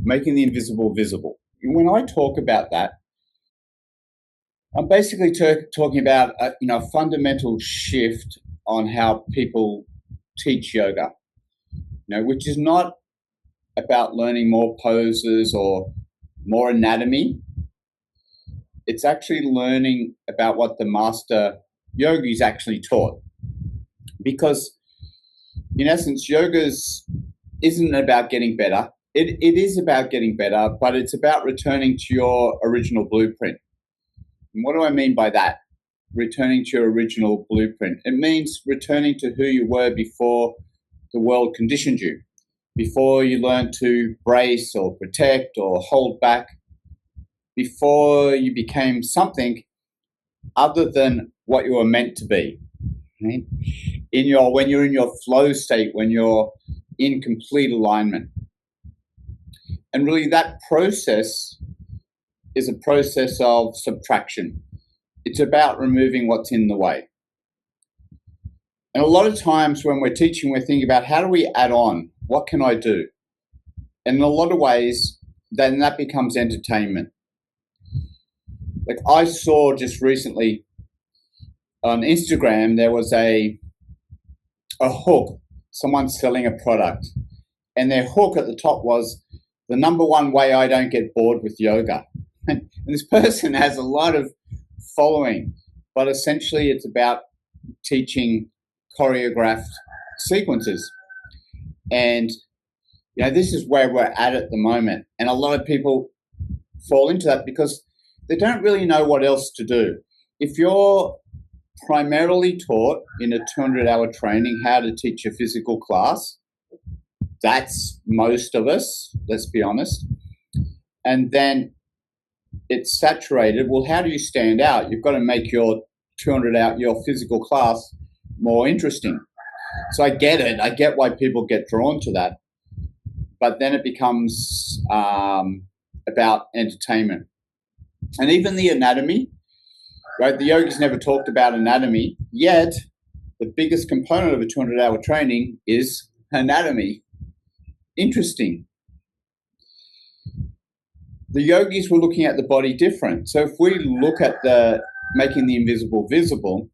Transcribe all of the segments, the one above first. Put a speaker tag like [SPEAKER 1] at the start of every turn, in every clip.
[SPEAKER 1] making the invisible visible. When I talk about that, I'm basically talking about a fundamental shift on how people teach yoga, which is not about learning more poses or more anatomy. It's actually learning about what the master yogis actually taught. Because in essence, yoga isn't about getting better. It is about getting better, but it's about returning to your original blueprint. And what do I mean by that? Returning to your original blueprint. It means returning to who you were before the world conditioned you, before you learned to brace or protect or hold back, before you became something other than what you were meant to be. Right? When you're in your flow state, when you're in complete alignment. And really that process is a process of subtraction. It's about removing what's in the way. And a lot of times when we're teaching, we're thinking about how do we add on? What can I do? And in a lot of ways, then that becomes entertainment. Like I saw just recently on Instagram, there was a hook, someone selling a product, and their hook at the top was the number one way I don't get bored with yoga. And this person has a lot of following, but essentially it's about teaching choreographed sequences. And this is where we're at the moment. And a lot of people fall into that because they don't really know what else to do. If you're primarily taught in a 200-hour training how to teach a physical class, that's most of us, let's be honest. And then it's saturated. Well, how do you stand out? You've got to make your 200-hour, your physical class more interesting. So I get it. I get why people get drawn to that. But then it becomes about entertainment. And even the anatomy, right? The yogis never talked about anatomy, yet the biggest component of a 200-hour training is anatomy. Interesting. The yogis were looking at the body different. So if we look at making the invisible visible,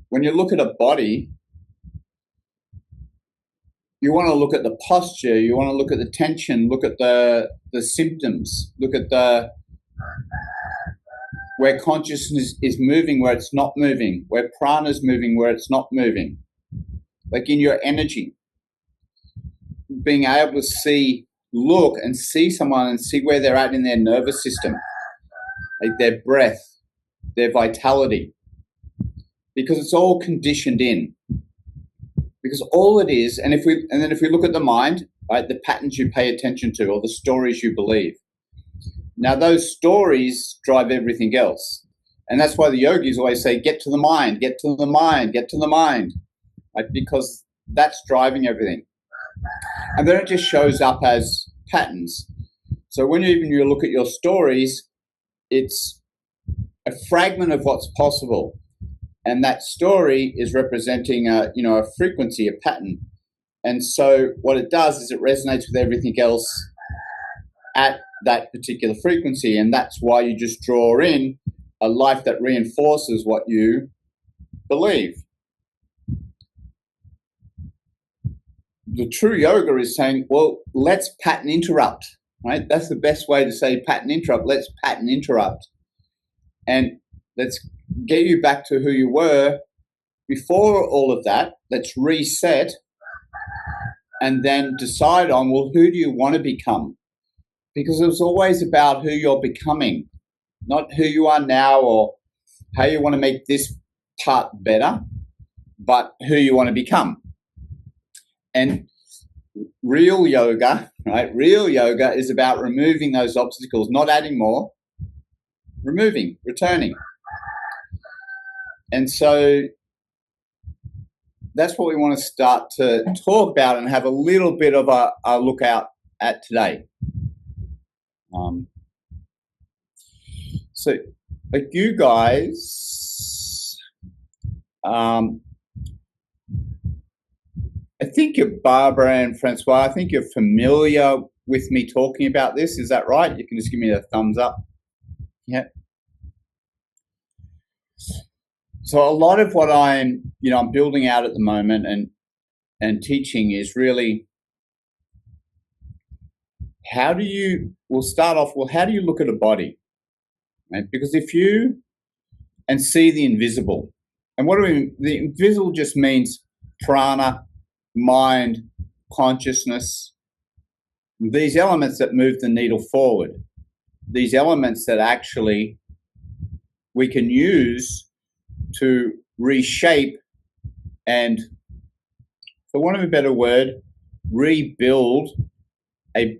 [SPEAKER 1] when you look at a body, you want to look at the posture, you want to look at the tension, look at the symptoms, look at where consciousness is moving, where it's not moving, where prana is moving, where it's not moving. Like in your energy, being able to look and see someone and see where they're at in their nervous system, like their breath, their vitality, because it's all conditioned in. Because all it is, and then if we look at the mind, right, the patterns you pay attention to or the stories you believe. Now those stories drive everything else. And that's why the yogis always say, get to the mind, get to the mind, get to the mind. Right? Because that's driving everything. And then it just shows up as patterns. So when you look at your stories, it's a fragment of what's possible. And that story is representing a frequency, a pattern. And so what it does is it resonates with everything else at that particular frequency. And that's why you just draw in a life that reinforces what you believe. The true yoga is saying, well, let's pattern interrupt, right? That's the best way to say pattern interrupt. Let's pattern interrupt. And let's get you back to who you were before all of that. Let's reset and then decide on, well, who do you want to become? Because it was always about who you're becoming, not who you are now or how you want to make this part better, but who you want to become. And real yoga, right? Real yoga is about removing those obstacles, not adding more, removing, returning. And so that's what we want to start to talk about and have a little bit of a look out at today. So like you guys, I think you're Barbara and Francois, I think you're familiar with me talking about this? Is that right? You can just give me a thumbs up. Yeah. So a lot of what I'm building out at the moment and teaching is really how do you look at a body? Right? Because and see the invisible. And the invisible just means prana, mind, consciousness, these elements that move the needle forward, these elements that actually we can use to reshape and, for want of a better word, rebuild a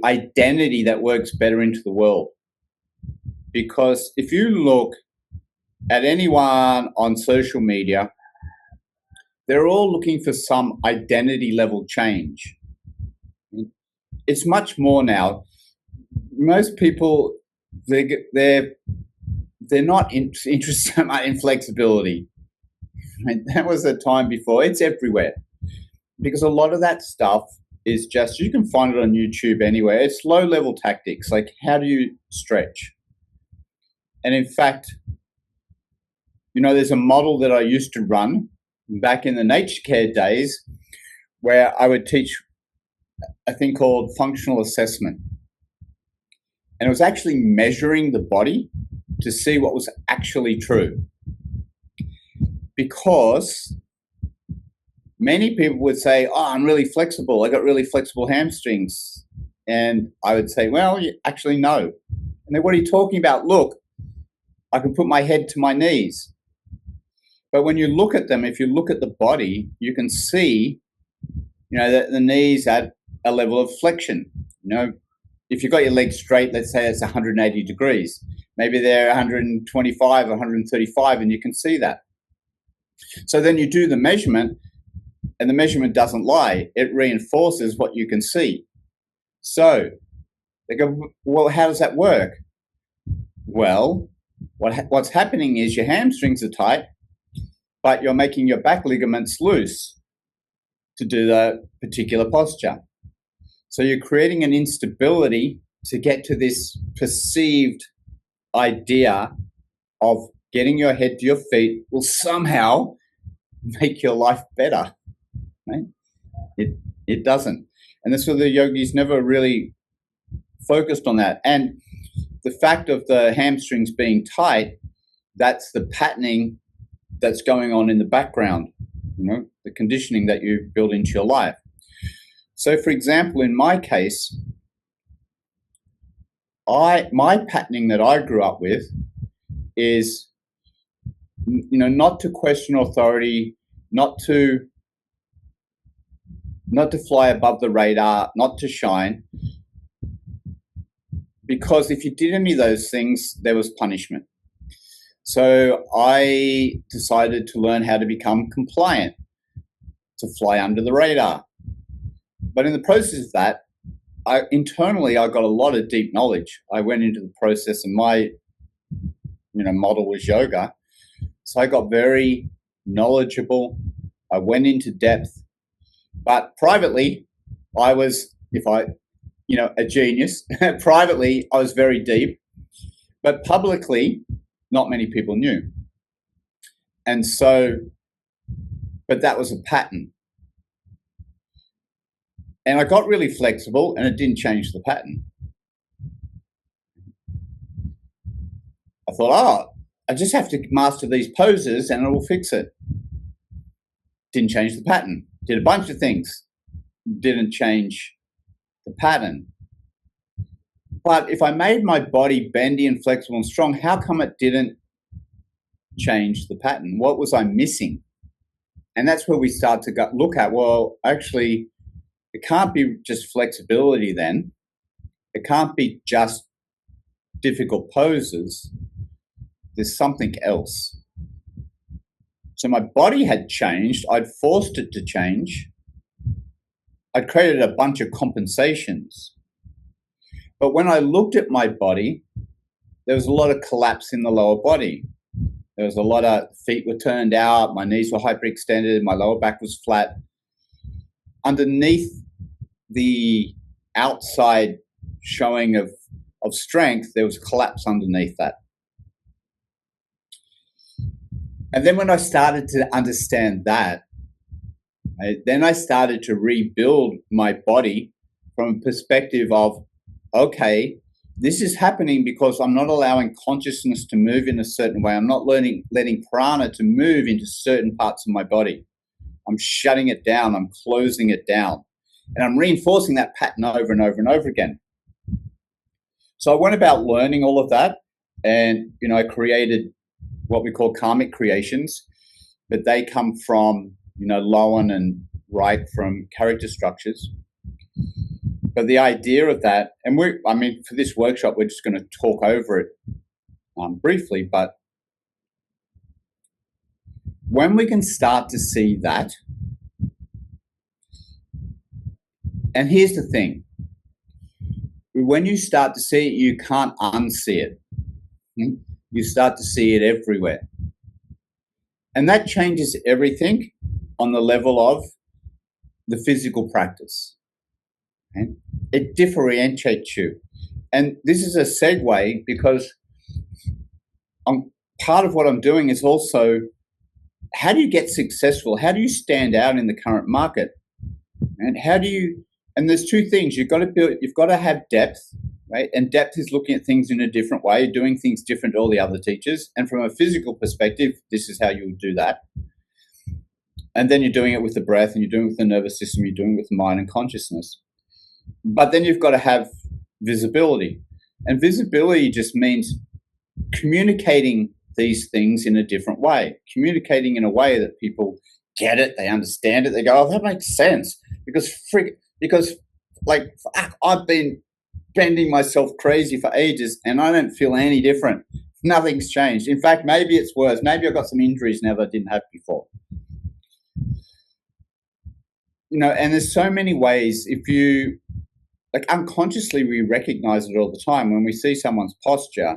[SPEAKER 1] identity that works better into the world. Because if you look at anyone on social media, they're all looking for some identity level change. It's much more now. Most people, they're not interested in flexibility. Right? That was a time before. It's everywhere. Because a lot of that stuff is just, you can find it on YouTube anywhere. It's low level tactics, like how do you stretch? And in fact, there's a model that I used to run back in the nature care days where I would teach a thing called functional assessment. And it was actually measuring the body to see what was actually true. Because many people would say, oh, I'm really flexible. I got really flexible hamstrings. And I would say, well, actually, no. And then, what are you talking about? Look, I can put my head to my knees. But when you look at them, if you look at the body, you can see, that the knees at a level of flexion. If you've got your legs straight, let's say it's 180 degrees. Maybe they're 125, 135, and you can see that. So then you do the measurement, and the measurement doesn't lie. It reinforces what you can see. So they go, well, how does that work? Well, what's happening is your hamstrings are tight, but you're making your back ligaments loose to do the particular posture. So you're creating an instability to get to this perceived idea of getting your head to your feet will somehow make your life better. Right? It doesn't. And that's why the yogis never really focused on that. And the fact of the hamstrings being tight, that's the patterning that's going on in the background, the conditioning that you build into your life. So, for example, in my case, my patterning that I grew up with is, not to question authority, not to fly above the radar, not to shine, because if you did any of those things, there was punishment. So I decided to learn how to become compliant, to fly under the radar. But in the process of that, internally, I got a lot of deep knowledge. I went into the process, and my model was yoga. So I got very knowledgeable. I went into depth. But privately, I was, a genius. Privately, I was very deep. But publicly, not many people knew. And so, but that was a pattern. And I got really flexible, and it didn't change the pattern. I thought, I just have to master these poses and it will fix it. Didn't change the pattern. Did a bunch of things. Didn't change the pattern. But if I made my body bendy and flexible and strong, how come it didn't change the pattern? What was I missing? And that's where we start to look at, well, actually, it can't be just flexibility then. It can't be just difficult poses. There's something else. So my body had changed. I'd forced it to change. I'd created a bunch of compensations. But when I looked at my body, there was a lot of collapse in the lower body. There was a lot of feet were turned out, my knees were hyperextended, my lower back was flat. Underneath the outside showing of strength, there was collapse underneath that. And then when I started to understand that, then I started to rebuild my body from a perspective of, okay, this is happening because I'm not allowing consciousness to move in a certain way. I'm not letting prana to move into certain parts of my body. I'm shutting it down. I'm closing it down. And I'm reinforcing that pattern over and over and over again. So I went about learning all of that, and I created what we call karmic creations, but they come from Lowen and Wright from character structures. But the idea of that, and for this workshop, we're just going to talk over it briefly, but when we can start to see that, and here's the thing, when you start to see it, you can't unsee it. You start to see it everywhere. And that changes everything on the level of the physical practice. Okay? It differentiates you. And this is a segue because part of what I'm doing is also, how do you get successful? How do you stand out in the current market? And there's two things. You've got to have depth, right? And depth is looking at things in a different way, doing things different to all the other teachers. And from a physical perspective, this is how you would do that. And then you're doing it with the breath, and you're doing it with the nervous system, you're doing it with the mind and consciousness. But then you've got to have visibility. And visibility just means communicating these things in a different way, communicating in a way that people get it, they understand it, they go, oh, that makes sense. Because I've been bending myself crazy for ages and I don't feel any different. Nothing's changed. In fact, maybe it's worse. Maybe I've got some injuries now that I didn't have before. And there's so many ways. If you, unconsciously, we recognize it all the time. When we see someone's posture,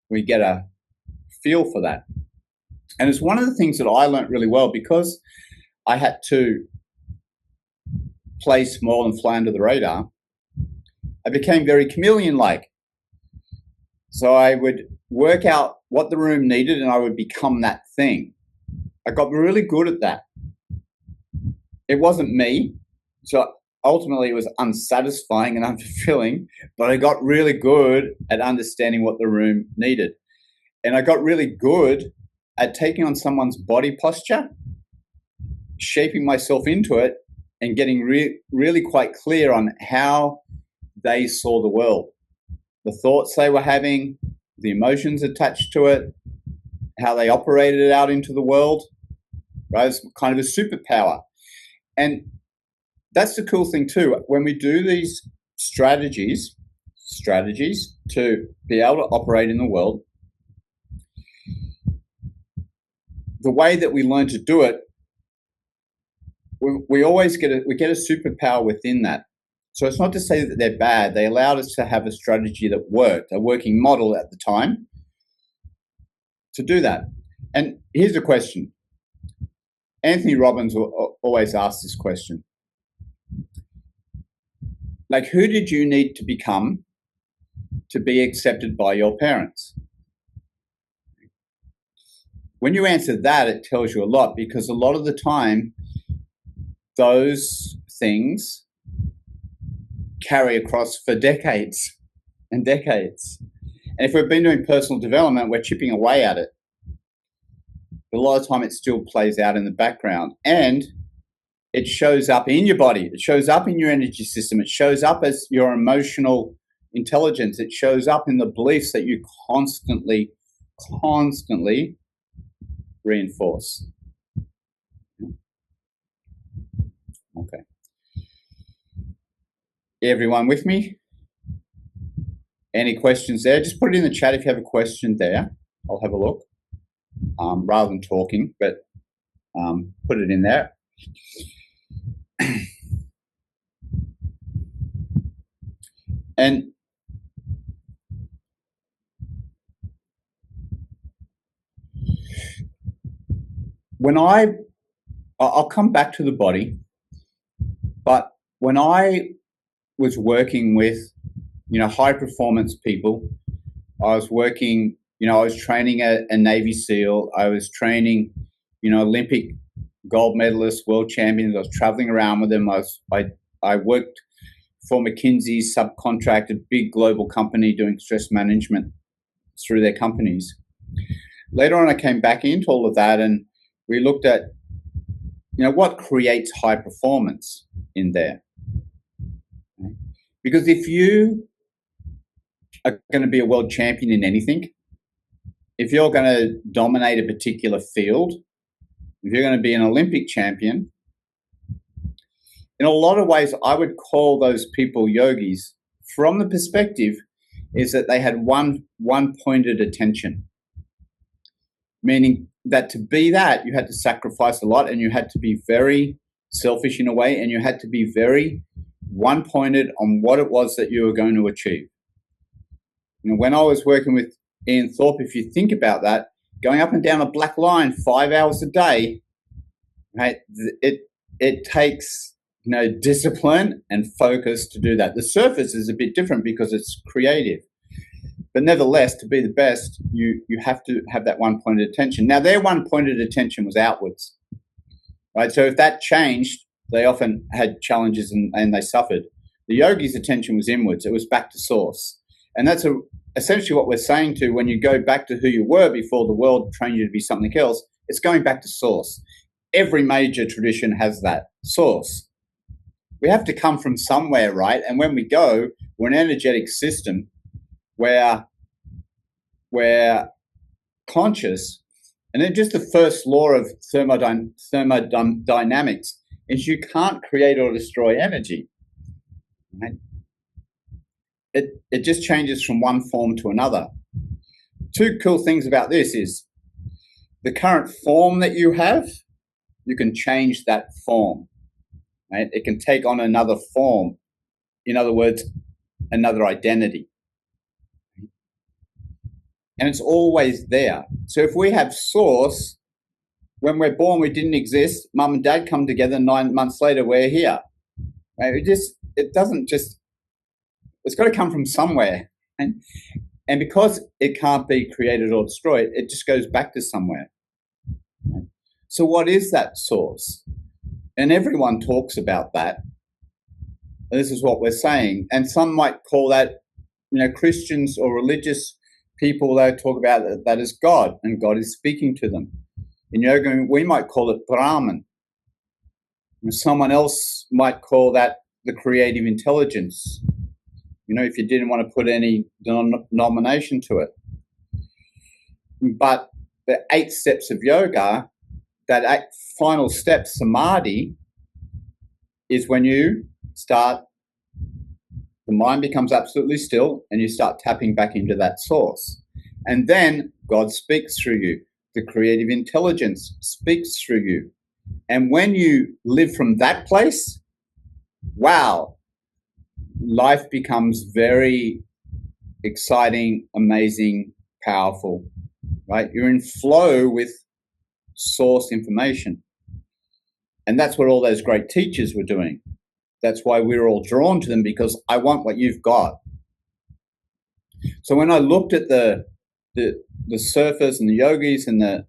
[SPEAKER 1] we get a feel for that. And it's one of the things that I learned really well, because I had to play small and fly under the radar. I became very chameleon-like. So I would work out what the room needed and I would become that thing. I got really good at that. It wasn't me. So ultimately it was unsatisfying and unfulfilling, but I got really good at understanding what the room needed. And I got really good at taking on someone's body posture, shaping myself into it, and getting really quite clear on how they saw the world, the thoughts they were having, the emotions attached to it, how they operated it out into the world, right? It's kind of a superpower. And that's the cool thing too. When we do these strategies to be able to operate in the world, the way that we learn to do it, we always get a superpower within that. So it's not to say that they're bad. They allowed us to have a strategy that worked, a working model at the time to do that. And here's a question. Anthony Robbins always asks this question. Who did you need to become to be accepted by your parents? When you answer that, it tells you a lot, because a lot of the time, those things carry across for decades and decades. And if we've been doing personal development, we're chipping away at it. But a lot of the time it still plays out in the background, and it shows up in your body. It shows up in your energy system. It shows up as your emotional intelligence. It shows up in the beliefs that you constantly reinforce. Okay. Everyone with me? Any questions there? Just put it in the chat if you have a question there. I'll have a look. Rather than talking, but put it in there. And when I'll come back to the body, but when I was working with, high performance people. I was working, I was training a Navy SEAL. I was training, Olympic gold medalists, world champions. I was traveling around with them. I worked for McKinsey, subcontracted, big global company doing stress management through their companies. Later on, I came back into all of that, and we looked at, what creates high performance in there. Because if you are going to be a world champion in anything, if you're going to dominate a particular field, if you're going to be an Olympic champion, in a lot of ways, I would call those people yogis from the perspective is that they had one pointed attention, meaning that to be that, you had to sacrifice a lot, and you had to be very selfish in a way, and you had to be very one pointed on what it was that you were going to achieve. When I was working with Ian Thorpe, if you think about that, going up and down a black line 5 hours a day, right? It takes discipline and focus to do that. The surface is a bit different because it's creative, but nevertheless, to be the best, you have to have that one pointed attention. Now, their one pointed attention was outwards, right? So if that changed, they often had challenges and they suffered. The yogi's attention was inwards. It was back to source. And that's essentially what we're saying to when you go back to who you were before the world trained you to be something else, it's going back to source. Every major tradition has that source. We have to come from somewhere, right? And when we go, we're an energetic system where we're conscious. And then just the first law of thermodynamics is you can't create or destroy energy. Right? It just changes from one form to another. Two cool things about this is the current form that you have, you can change that form. Right? It can take on another form. In other words, another identity. And it's always there. So if we have source, when we're born, we didn't exist. Mum and dad come together, 9 months later, we're here. Right? It's got to come from somewhere. And because it can't be created or destroyed, it just goes back to somewhere. Right? So what is that source? And everyone talks about that. And this is what we're saying. And some might call that, Christians or religious people, they talk about that as God, and God is speaking to them. In yoga, we might call it Brahman. And someone else might call that the creative intelligence, if you didn't want to put any denomination to it. But the 8 steps of yoga, that final step, samadhi, is when you start, the mind becomes absolutely still and you start tapping back into that source. And then God speaks through you. The creative intelligence speaks through you. And when you live from that place, wow, life becomes very exciting, amazing, powerful, right? You're in flow with source information. And that's what all those great teachers were doing. That's why we were all drawn to them, because I want what you've got. So when I looked at the surfers and the yogis and the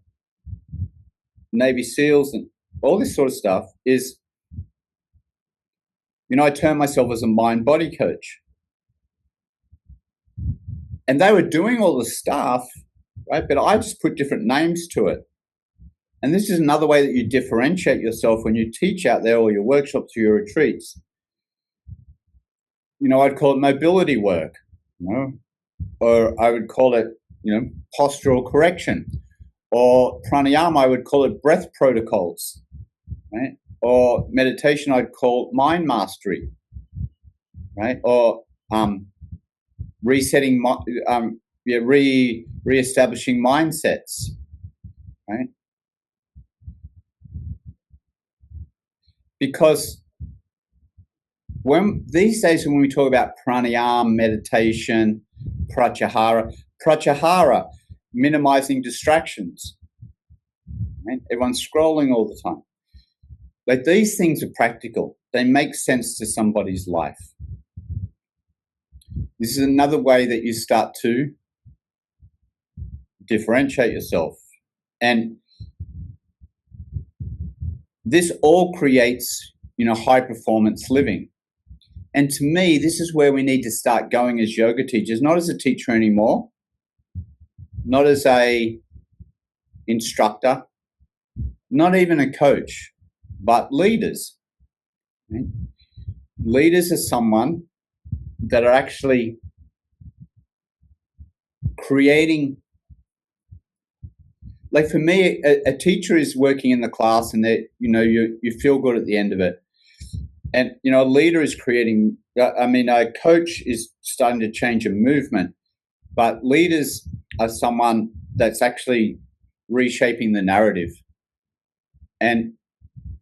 [SPEAKER 1] Navy SEALs and all this sort of stuff is, I term myself as a mind-body coach. And they were doing all the stuff, right? But I just put different names to it. And this is another way that you differentiate yourself when you teach out there, or your workshops or your retreats. I'd call it mobility work, or I would call it, postural correction, or pranayama, I would call it breath protocols, right? Or meditation, I'd call mind mastery, right? Or resetting, re-establishing mindsets, right? Because these days when we talk about pranayama, meditation, pratyahara, minimizing distractions, right? Everyone's scrolling all the time. Like, these things are practical. They make sense to somebody's life. This is another way that you start to differentiate yourself. And this all creates, high performance living. And to me, this is where we need to start going as yoga teachers, not as a teacher anymore, not as a instructor, not even a coach, but leaders. Right? Leaders are someone that are actually creating. Like for me, a teacher is working in the class, and you feel good at the end of it. And a leader is creating. A coach is starting to change a movement, but leaders are someone that's actually reshaping the narrative. And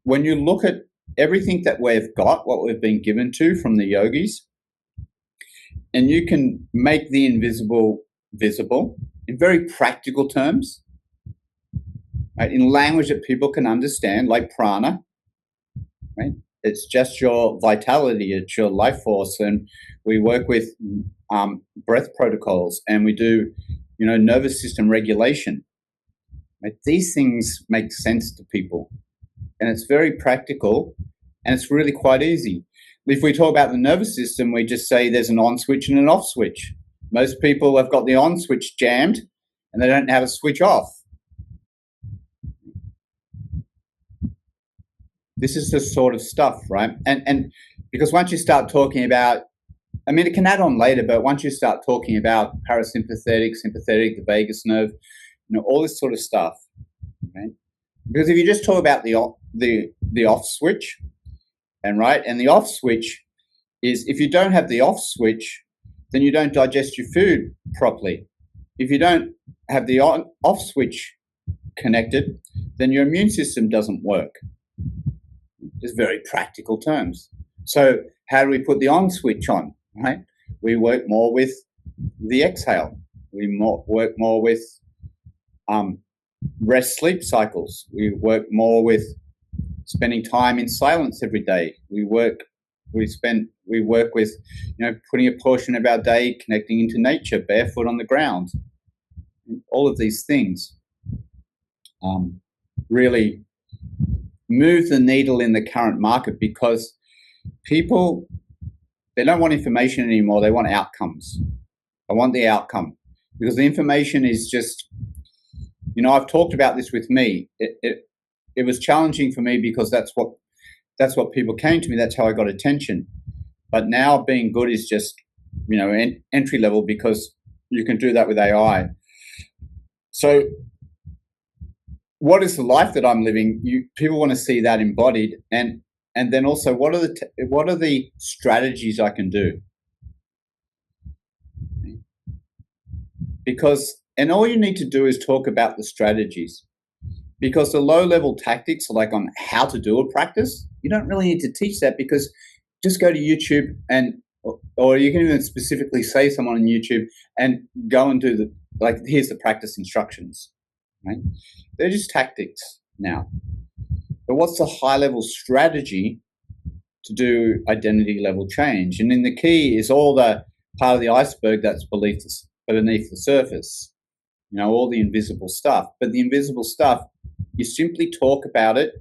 [SPEAKER 1] when you look at everything that we've got, what we've been given to from the yogis, and you can make the invisible visible in very practical terms, right? In language that people can understand, like prana, right? It's just your vitality, it's your life force. And we work with breath protocols, and we do, nervous system regulation. Right? These things make sense to people, and it's very practical, and it's really quite easy. If we talk about the nervous system, we just say there's an on switch and an off switch. Most people have got the on switch jammed, and they don't know how to switch off. This is the sort of stuff, right? And because once you start talking about, it can add on later, but once you start talking about parasympathetic, sympathetic, the vagus nerve, all this sort of stuff, right? Because if you just talk about the off switch, and the off switch is, if you don't have the off switch, then you don't digest your food properly. If you don't have the off switch connected, then your immune system doesn't work. Just very practical terms. So how do we put the on switch on, right? We work more with the exhale. We work more with rest sleep cycles. We work more with spending time in silence every day. We work with, putting a portion of our day connecting into nature, barefoot on the ground. All of these things really move the needle in the current market, because people, they don't want information anymore. They want outcomes. I want the outcome, because the information is just, I've talked about this with me. It was challenging for me, because that's what people came to me. That's how I got attention. But now being good is just, entry level, because you can do that with AI. So what is the life that I'm living? People want to see that embodied, and then also what are the strategies I can do? And all you need to do is talk about the strategies, because the low-level tactics, like on how to do a practice, you don't really need to teach that, because just go to YouTube, or you can even specifically say someone on YouTube and go and do here's the practice instructions, right? They're just tactics now. But what's the high-level strategy to do identity level change? And then the key is all the part of the iceberg that's beneath the surface, all the invisible stuff. But the invisible stuff, you simply talk about it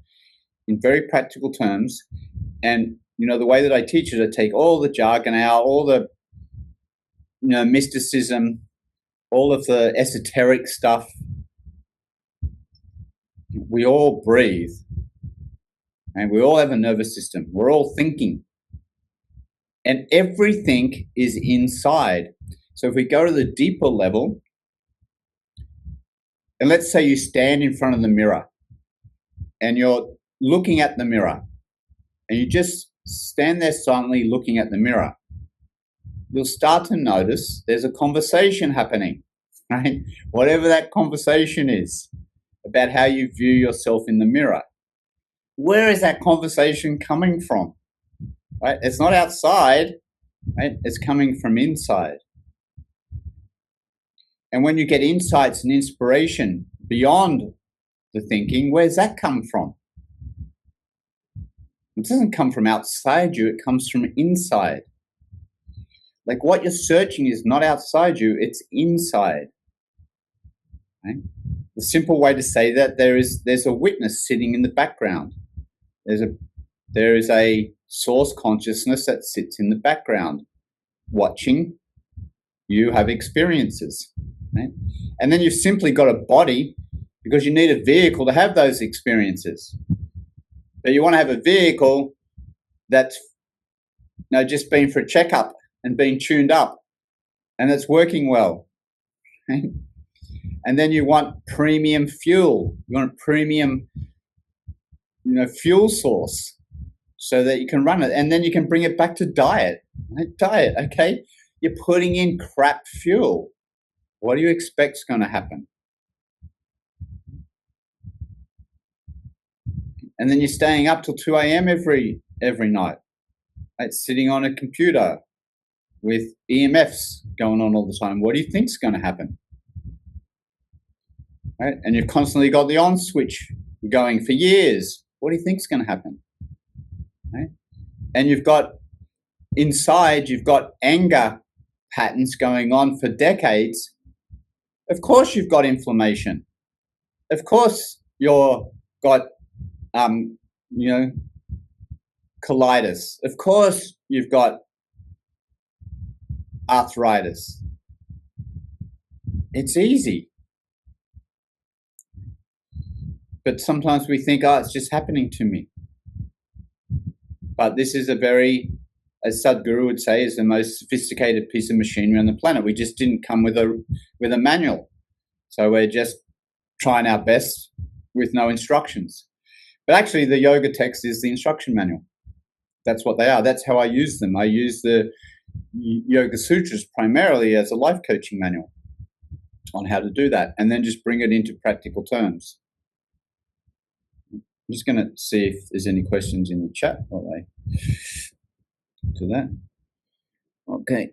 [SPEAKER 1] in very practical terms. And, the way that I teach it, I take all the jargon out, all the, mysticism, all of the esoteric stuff. We all breathe, and we all have a nervous system. We're all thinking, and everything is inside. So if we go to the deeper level, and let's say you stand in front of the mirror, and you're looking at the mirror, and you just stand there silently looking at the mirror, you'll start to notice there's a conversation happening, right? Whatever that conversation is, about how you view yourself in the mirror. Where is that conversation coming from? Right? It's not outside, right? It's coming from inside. And when you get insights and inspiration beyond the thinking, where's that come from? It doesn't come from outside you, it comes from inside. Like what you're searching is not outside you, it's inside. Right? The simple way to say that there's a witness sitting in the background. There is a source consciousness that sits in the background, watching you have experiences. Right? And then you've simply got a body because you need a vehicle to have those experiences. But you want to have a vehicle that's just been for a checkup and been tuned up and it's working well. Right? And then you want premium fuel. You want a premium fuel source so that you can run it. And then you can bring it back to diet. Right? Diet, okay? You're putting in crap fuel. What do you expect is going to happen? And then you're staying up till 2 a.m. every night. Right? Sitting on a computer with EMFs going on all the time. What do you think is going to happen? Right? And you've constantly got the on switch going for years. What do you think is going to happen? Right? And you've got anger patterns going on for decades. Of course you've got inflammation. Of course you've got colitis. Of course you've got arthritis. It's easy. But sometimes we think, it's just happening to me. But this is as Sadhguru would say, is the most sophisticated piece of machinery on the planet. We just didn't come with a manual. So we're just trying our best with no instructions. But actually the yoga text is the instruction manual. That's what they are. That's how I use them. I use the Yoga Sutras primarily as a life coaching manual on how to do that, and then just bring it into practical terms. I'm just going to see if there's any questions in the chat while I do that. Okay.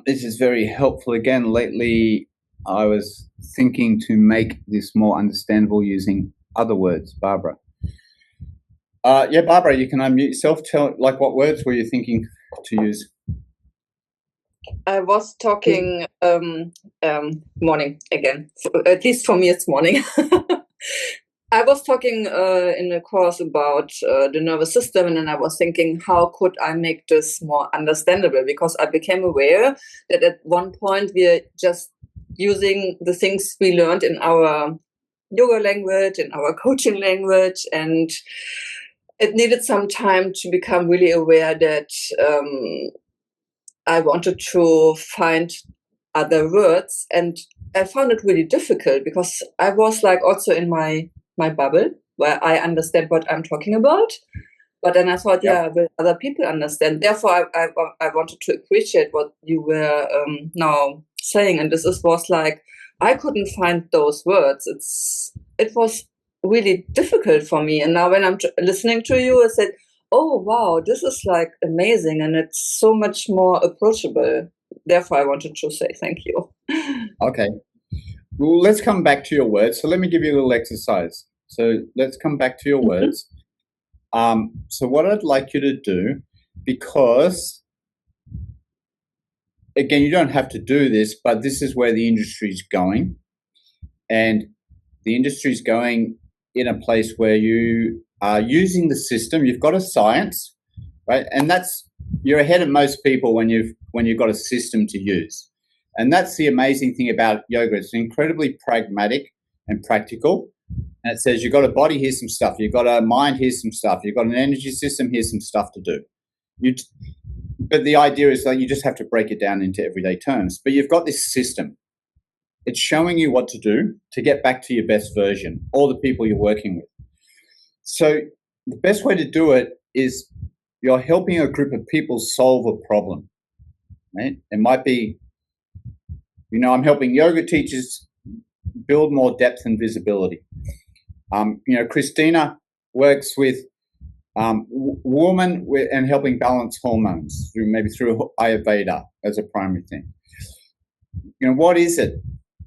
[SPEAKER 1] This is very helpful. Again, lately I was thinking to make this more understandable using other words. Barbara. Barbara, you can unmute yourself. Tell, what words were you thinking to use?
[SPEAKER 2] I was talking morning again. At least for me, it's morning. I was talking in a course about the nervous system, and then I was thinking, how could I make this more understandable? Because I became aware that at one point we're just using the things we learned in our yoga language, in our coaching language, and it needed some time to become really aware that I wanted to find other words, and I found it really difficult because I was also in my bubble where I understand what I'm talking about. But then I thought, will other people understand? Therefore, I wanted to appreciate what you were now saying. And was I couldn't find those words. It was really difficult for me. And now when I'm listening to you, I said, oh, wow, this is amazing. And it's so much more approachable. Therefore, I wanted to say thank you.
[SPEAKER 1] Okay. Well, let's come back to your words. So let me give you a little exercise. So let's come back to your words. So what I'd like you to do, because, again, you don't have to do this, but this is where the industry is going. And the industry is going in a place where you are using the system. You've got a science, right? And you're ahead of most people when you've got a system to use. And that's the amazing thing about yoga. It's incredibly pragmatic and practical. And it says, you've got a body, here's some stuff. You've got a mind, here's some stuff. You've got an energy system, here's some stuff to do. But the idea is you just have to break it down into everyday terms. But you've got this system. It's showing you what to do to get back to your best version, all the people you're working with. So the best way to do it is you're helping a group of people solve a problem. Right? It might be, I'm helping yoga teachers build more depth and visibility. Christina works with women and helping balance hormones through Ayurveda as a primary thing. What is it?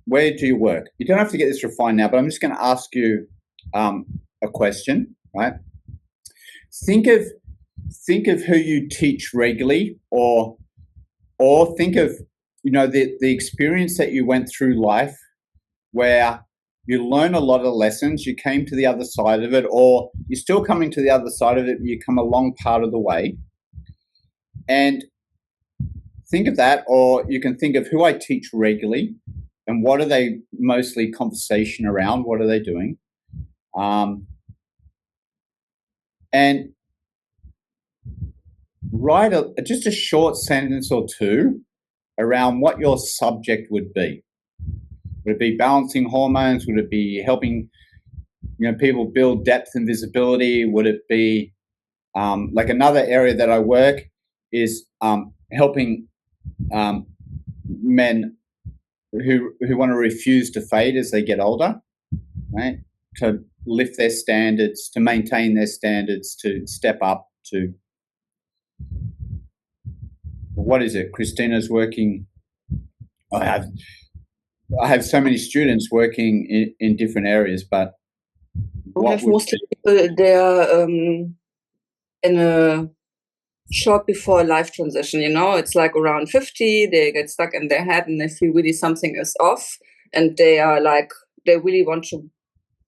[SPEAKER 1] Where do you work? You don't have to get this refined now, but I'm just going to ask you a question, right? Think of who you teach regularly, or Or think of, the experience that you went through life where you learn a lot of lessons, you came to the other side of it, or you're still coming to the other side of it, you come a long part of the way. And think of that, or you can think of who I teach regularly and what are they mostly conversation around, what are they doing? And write just a short sentence or two around what your subject would be. Would it be balancing hormones? Would it be helping people build depth and visibility? Would it be like another area that I work is helping men who want to refuse to fade as they get older, right? To lift their standards, to maintain their standards, to step up to, what is it? Christina's working. I have so many students working in different areas, but
[SPEAKER 2] I have mostly people, they are in a short before life transition, it's like around 50, they get stuck in their head and they feel really something is off, and they are like, they really want to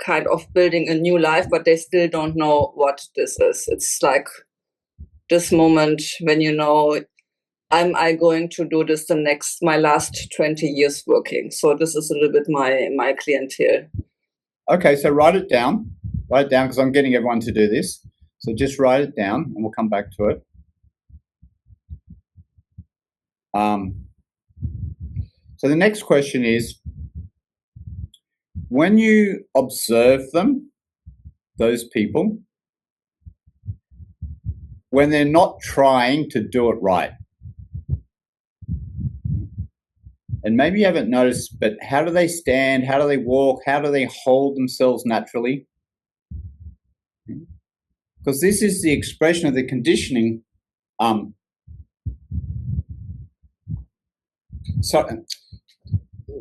[SPEAKER 2] kind of building a new life, but they still don't know what this is. It's like this moment when am I going to do this my last 20 years working? So this is a little bit my clientele.
[SPEAKER 1] Okay, so write it down because I'm getting everyone to do this. So just write it down and we'll come back to it. So the next question is, when you observe them, those people, when they're not trying to do it right, and maybe you haven't noticed, but how do they stand? How do they walk? How do they hold themselves naturally? Because this is the expression of the conditioning.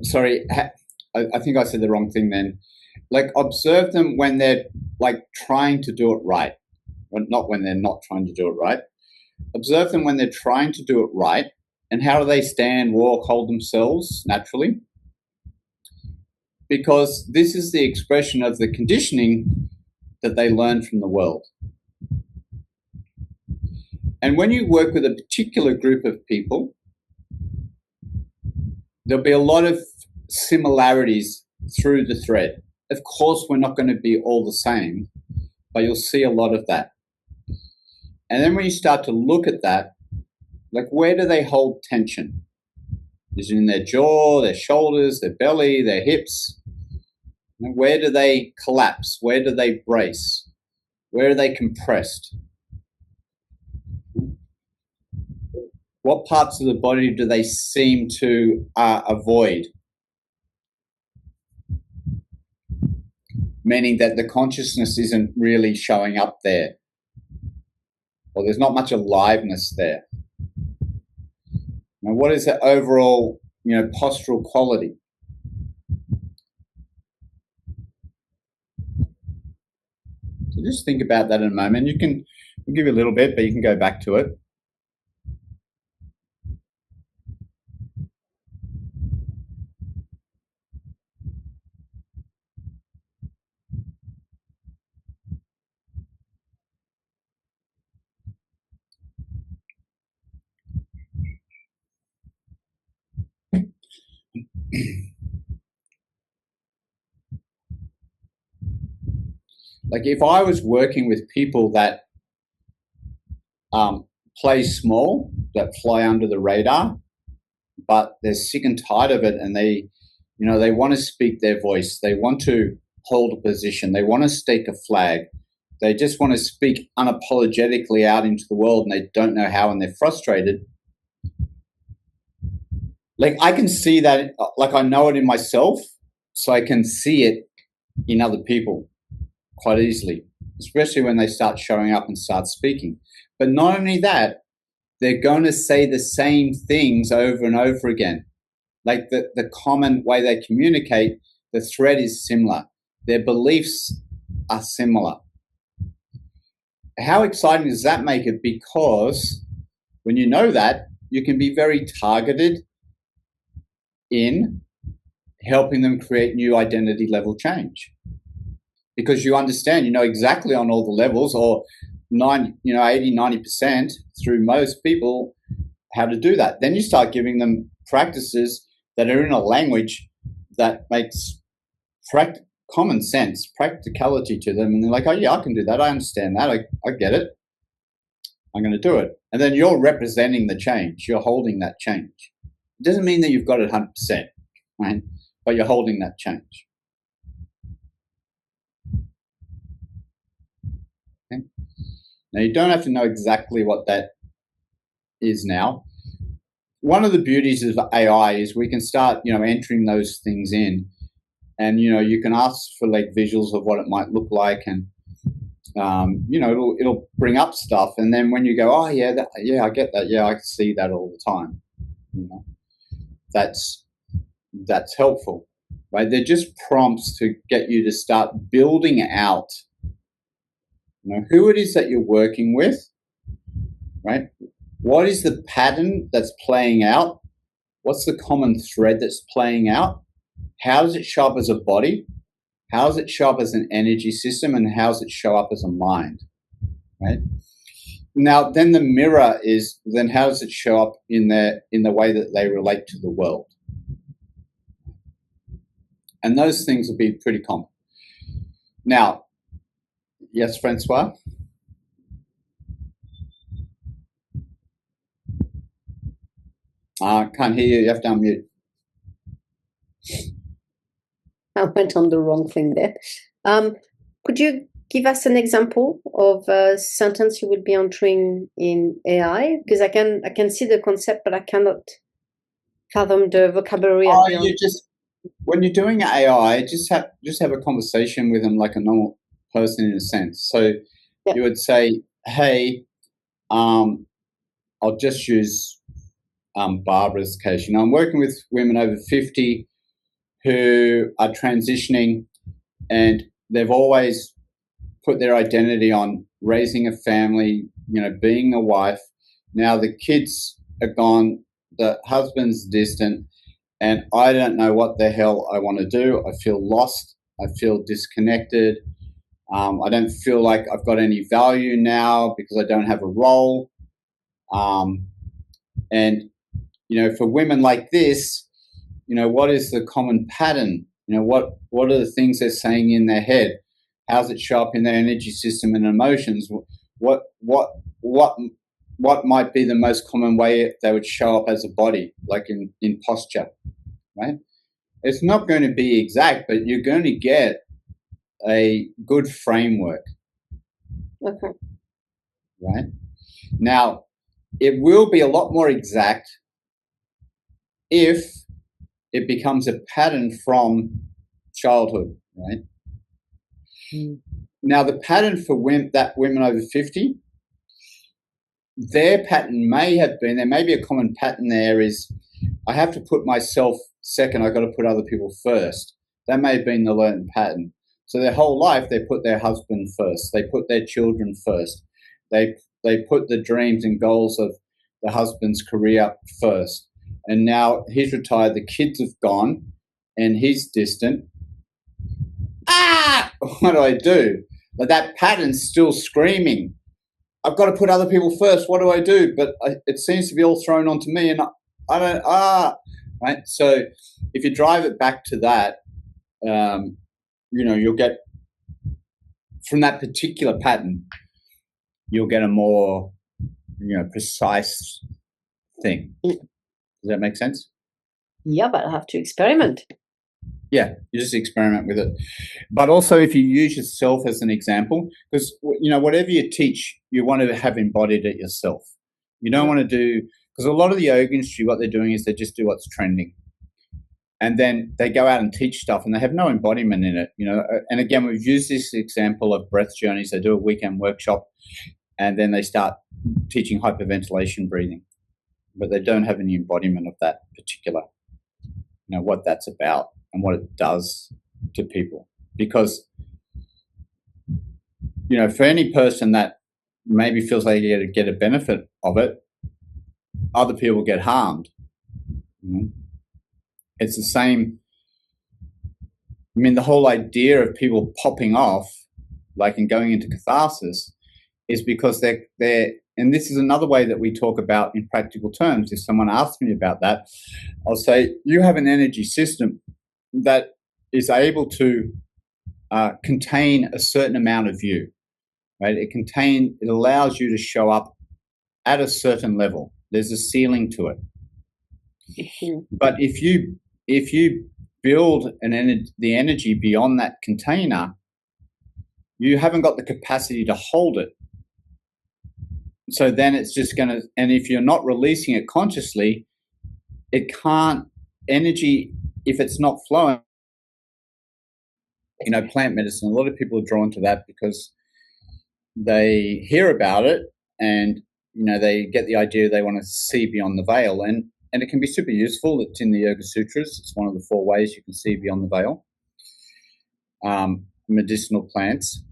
[SPEAKER 1] Sorry, I think I said the wrong thing then. Like, observe them when they're like trying to do it right, not when they're not trying to do it right. Observe them when they're trying to do it right, and how do they stand, walk, hold themselves naturally? Because this is the expression of the conditioning that they learn from the world. And when you work with a particular group of people, there'll be a lot of similarities through the thread. Of course, we're not going to be all the same, but you'll see a lot of that. And then when you start to look at that, like, where do they hold tension? Is it in their jaw, their shoulders, their belly, their hips? And where do they collapse? Where do they brace? Where are they compressed? What parts of the body do they seem to avoid? Meaning that the consciousness isn't really showing up there, or there's not much aliveness there. Now, what is the overall, postural quality? So just think about that in a moment. We'll give you a little bit, but you can go back to it. Like, if I was working with people that play small, that fly under the radar, but they're sick and tired of it, and they want to speak their voice, they want to hold a position, they want to stake a flag, they just want to speak unapologetically out into the world, and they don't know how, and they're frustrated. Like, I can see that, like, I know it in myself, so I can see it in other people quite easily, especially when they start showing up and start speaking. But not only that, they're going to say the same things over and over again. Like, the common way they communicate, the thread is similar. Their beliefs are similar. How exciting does that make it? Because when you know that, you can be very targeted in helping them create new identity level change, because you understand, you know exactly on all the levels, or 80-90% through most people, how to do that. Then you start giving them practices that are in a language that makes common sense, practicality to them, and they're like, oh yeah, I can do that, I understand that, I get it, I'm going to do it. And then you're representing the change, you're holding that change. It doesn't mean that you've got it 100%, right? But you're holding that change. Okay? Now, you don't have to know exactly what that is now. One of the beauties of AI is we can start, entering those things in, and you can ask for like visuals of what it might look like, and it'll bring up stuff, and then when you go, oh yeah, I get that, yeah, I see that all the time. That's helpful, right? They're just prompts to get you to start building out, who it is that you're working with, right? What is the pattern that's playing out? What's the common thread that's playing out? How does it show up as a body? How does it show up as an energy system? And how does it show up as a mind, right? Now, then the mirror is, then how does it show up in the way that they relate to the world? And those things will be pretty common. Now, yes, Francois? Can't hear you. You have to unmute.
[SPEAKER 3] I went on the wrong thing there. Could you give us an example of a sentence you would be entering in AI? Because I can see the concept, but I cannot fathom the vocabulary.
[SPEAKER 1] When you're doing AI, just have a conversation with them like a normal person in a sense. So you would say, hey, I'll just use Barbara's case. I'm working with women over 50 who are transitioning, and they've always put their identity on raising a family, being a wife. Now the kids are gone, the husband's distant, and I don't know what the hell I want to do. I feel lost. I feel disconnected. I don't feel like I've got any value now because I don't have a role. And, for women like this, what is the common pattern? What are the things they're saying in their head? How does it show up in their energy system and emotions? What might be the most common way they would show up as a body, like in posture, right? It's not going to be exact, but you're going to get a good framework.
[SPEAKER 3] Okay.
[SPEAKER 1] Right? Now, it will be a lot more exact if it becomes a pattern from childhood, right? Now, the pattern for women over 50, their pattern there may be a common pattern there is, I have to put myself second, I've got to put other people first. That may have been the learned pattern. So their whole life, they put their husband first. They put their children first. They put the dreams and goals of the husband's career first. And now he's retired, the kids have gone, and he's distant. What do I do? But that pattern's still screaming. I've got to put other people first. What do I do? But it seems to be all thrown onto me, and I don't, right? So if you drive it back to that, you'll get, from that particular pattern, you'll get a more, precise thing. Does that make sense?
[SPEAKER 3] Yeah, but I have to experiment.
[SPEAKER 1] Yeah, you just experiment with it. But also if you use yourself as an example, because, whatever you teach, you want to have embodied it yourself. You don't want to do, because a lot of the yoga industry, what they're doing is they just do what's trending. And then they go out and teach stuff and they have no embodiment in it, And again, we've used this example of breath journeys. They do a weekend workshop and then they start teaching hyperventilation breathing, but they don't have any embodiment of that particular, what that's about and what it does to people. Because, for any person that maybe feels like they get a benefit of it, other people get harmed. It's the same. I mean, the whole idea of people popping off, like and going into catharsis, is because they're and this is another way that we talk about in practical terms. If someone asks me about that, I'll say, you have an energy system that is able to contain a certain amount of you, right? It allows you to show up at a certain level. There's a ceiling to it. But if you build the energy beyond that container, you haven't got the capacity to hold it. So then it's just going to, and if you're not releasing it consciously, it can't, energy, if it's not flowing, plant medicine, a lot of people are drawn to that because they hear about it and, they get the idea they want to see beyond the veil. And it can be super useful. It's in the Yoga Sutras. It's one of the 4 ways you can see beyond the veil. Medicinal plants.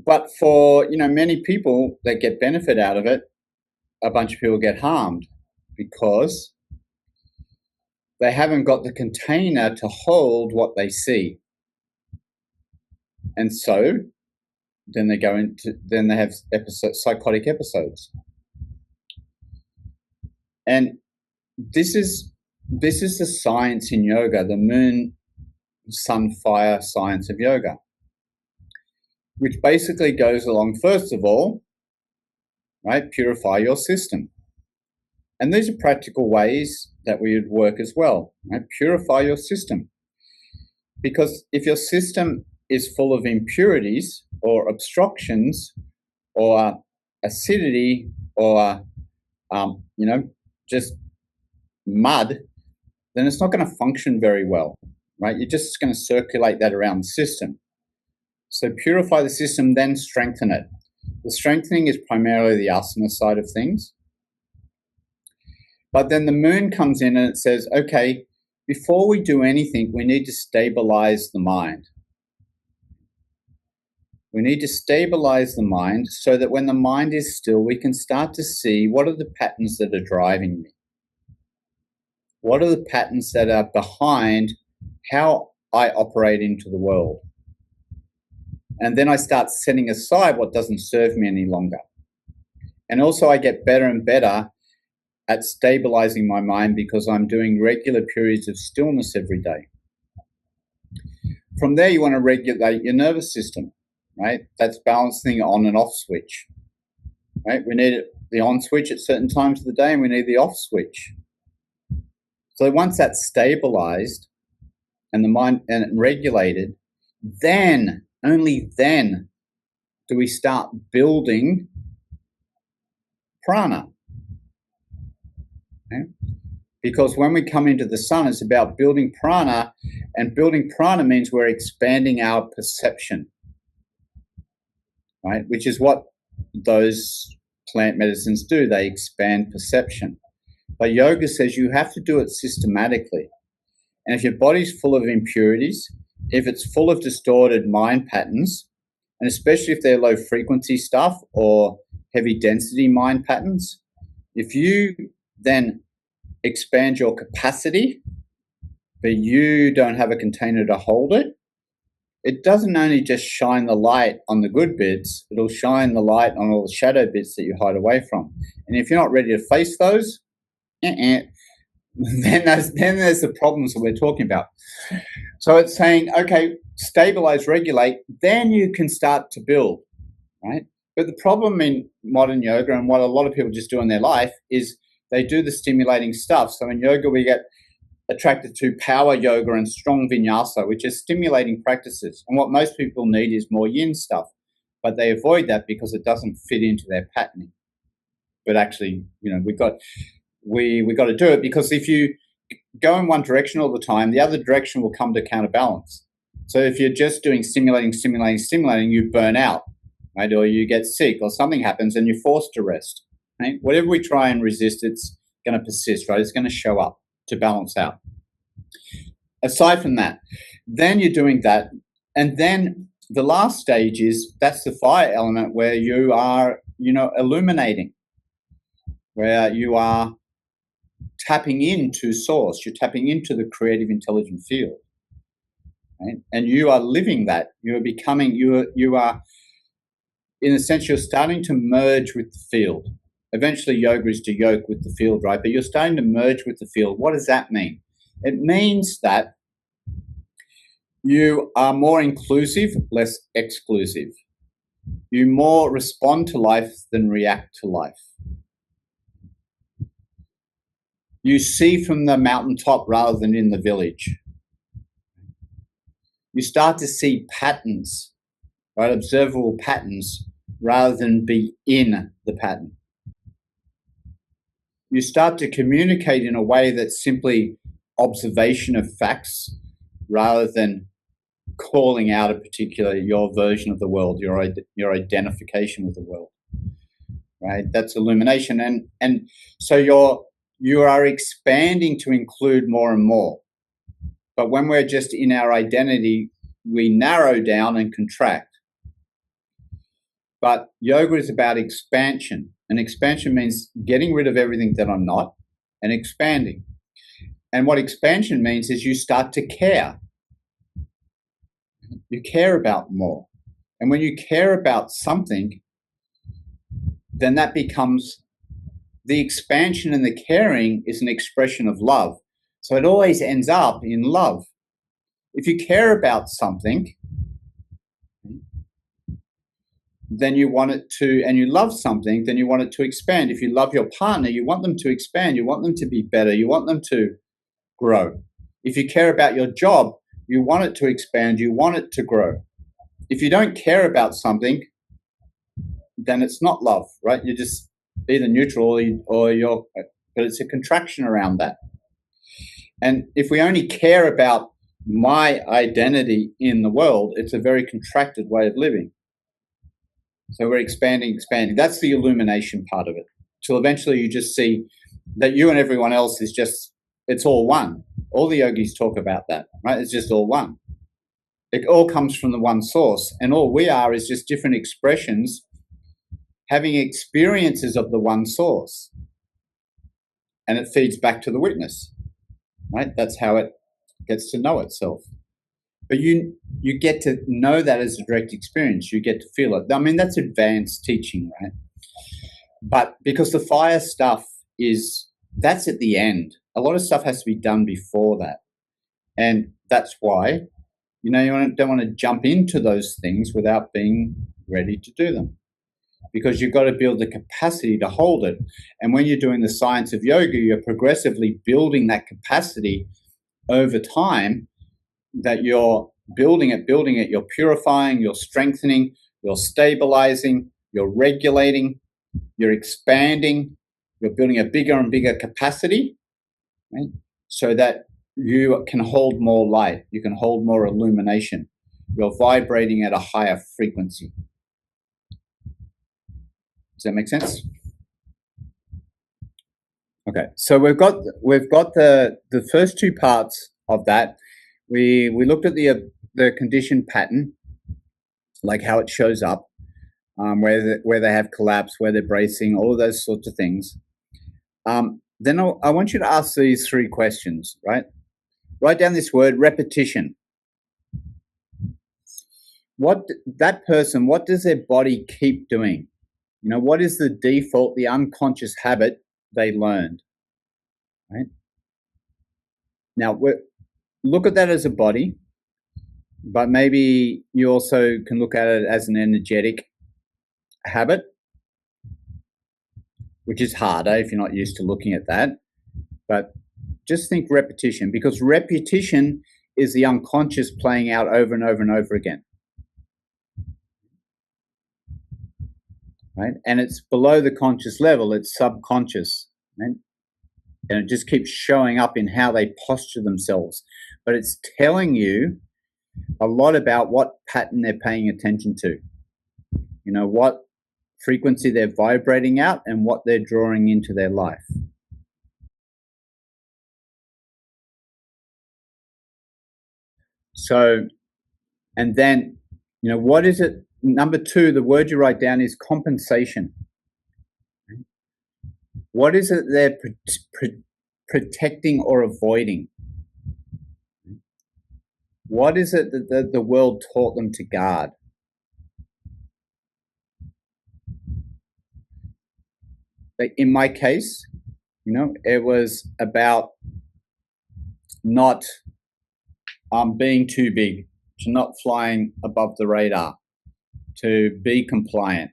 [SPEAKER 1] But for, many people that get benefit out of it, a bunch of people get harmed because they haven't got the container to hold what they see. And so then they have psychotic episodes. And this is the science in yoga, the moon, sun, fire science of yoga, which basically goes along, first of all, right, purify your system. And these are practical ways that we would work as well, right? Purify your system. Because if your system is full of impurities or obstructions or acidity or, just mud, then it's not going to function very well, right? You're just going to circulate that around the system. So purify the system, then strengthen it. The strengthening is primarily the asana side of things. But then the moon comes in and it says, okay, before we do anything, we need to stabilize the mind. We need to stabilize the mind so that when the mind is still, we can start to see what are the patterns that are driving me. What are the patterns that are behind how I operate into the world? And then I start setting aside what doesn't serve me any longer. And also I get better and better at stabilizing my mind because I'm doing regular periods of stillness every day. From there, you want to regulate your nervous system, right? That's balancing on and off switch, right? We need the on switch at certain times of the day and we need the off switch. So once that's stabilized and the mind and regulated, then, only then, do we start building prana. Okay? Because when we come into the sun, it's about building prana, and building prana means we're expanding our perception, right? Which is what those plant medicines do. They expand perception. But yoga says you have to do it systematically. And if your body's full of impurities, if it's full of distorted mind patterns, and especially if they're low frequency stuff or heavy density mind patterns, if you then expand your capacity, but you don't have a container to hold it, it doesn't only just shine the light on the good bits, it'll shine the light on all the shadow bits that you hide away from. And if you're not ready to face those, then there's the problems that we're talking about. So it's saying, okay, stabilize, regulate, then you can start to build, right? But the problem in modern yoga and what a lot of people just do in their life is they do the stimulating stuff. So in yoga, we get attracted to power yoga and strong vinyasa, which is stimulating practices. And what most people need is more yin stuff, but they avoid that because it doesn't fit into their patterning. But actually, we got to do it, because if you go in one direction all the time, the other direction will come to counterbalance. So if you're just doing stimulating, you burn out, right? Or you get sick or something happens and you're forced to rest, right? Whatever we try and resist, it's going to persist, right? It's going to show up to balance out. Aside from that, then you're doing that. And then the last stage that's the fire element, where you are illuminating, where you are tapping into source, you're tapping into the creative intelligent field, right? And you are living that. You are becoming, you are, in a sense, you're starting to merge with the field. Eventually, yoga is to yoke with the field, right? But you're starting to merge with the field. What does that mean? It means that you are more inclusive, less exclusive. You more respond to life than react to life. You see from the mountaintop rather than in the village. You start to see patterns, right? Observable patterns rather than be in the pattern. You start to communicate in a way that's simply observation of facts rather than calling out a particular, your version of the world, your identification with the world, right? That's illumination. And so you are expanding to include more and more. But when we're just in our identity, we narrow down and contract. But yoga is about expansion. And expansion means getting rid of everything that I'm not and expanding. And what expansion means is you start to care. You care about more. And when you care about something, then that becomes the expansion, and the caring is an expression of love. So it always ends up in love. If you care about something, then you want it to, and you love something, then you want it to expand. If you love your partner, you want them to expand. You want them to be better. You want them to grow. If you care about your job, you want it to expand. You want it to grow. If you don't care about something, then it's not love, right? You're just either neutral or you're, but it's a contraction around that. And if we only care about my identity in the world, it's a very contracted way of living. So we're expanding. That's the illumination part of it. Till eventually you just see that you and everyone else is just, it's all one. All the yogis talk about that, right? It's just all one. It all comes from the one source. And all we are is just different expressions having experiences of the one source. And it feeds back to the witness, right? That's how it gets to know itself. But you get to know that as a direct experience. You get to feel it. I mean, that's advanced teaching, right? But because the fire stuff that's at the end. A lot of stuff has to be done before that. And that's why, you don't want to jump into those things without being ready to do them. Because you've got to build the capacity to hold it. And when you're doing the science of yoga, you're progressively building that capacity over time, that you're building it, you're purifying, you're strengthening, you're stabilizing, you're regulating, you're expanding, you're building a bigger and bigger capacity, right? So that you can hold more light, you can hold more illumination, you're vibrating at a higher frequency. Does that make sense? Okay, so we've got the first two parts of that. We looked at the conditioned pattern, like how it shows up, where they have collapse, where they're bracing, all of those sorts of things. Then I want you to ask these three questions, right? Write down this word, repetition. What does their body keep doing? What is the default, the unconscious habit they learned, right? Now, look at that as a body, but maybe you also can look at it as an energetic habit, which is harder if you're not used to looking at that. But just think repetition, because repetition is the unconscious playing out over and over and over again. Right? And it's below the conscious level, it's subconscious, right? And it just keeps showing up in how they posture themselves. But it's telling you a lot about what pattern they're paying attention to. What frequency they're vibrating out and what they're drawing into their life. So, and then, what is it? Number two, the word you write down is compensation. What is it they're protecting or avoiding? What is it that the world taught them to guard? Like in my case, it was about not being too big, to not flying above the radar, to be compliant.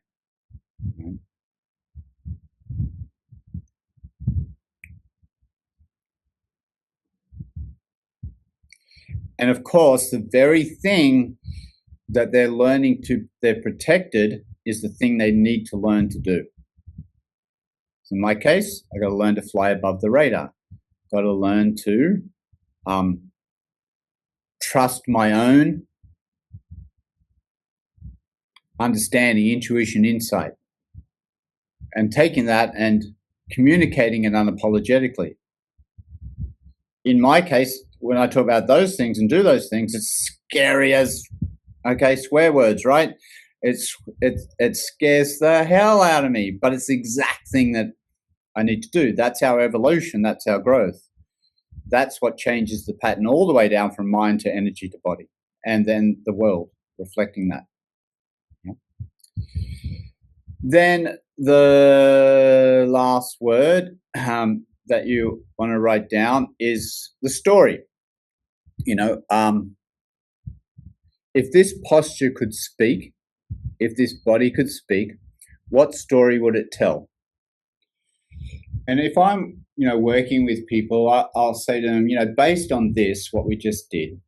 [SPEAKER 1] And of course, the very thing that they're learning they're protected is the thing they need to learn to do. So in my case, I got to learn to fly above the radar. Got to learn to trust my own understanding, intuition, insight, and taking that and communicating it unapologetically. In my case, when I talk about those things and do those things, it's scary as, swear words, right? It scares the hell out of me, but it's the exact thing that I need to do. That's our evolution. That's our growth. That's what changes the pattern all the way down from mind to energy to body, and then the world reflecting that. Yeah. Then the last word that you want to write down is the story. If this posture could speak, if this body could speak, what story would it tell? And if I'm, working with people, I'll say to them, based on this, what we just did,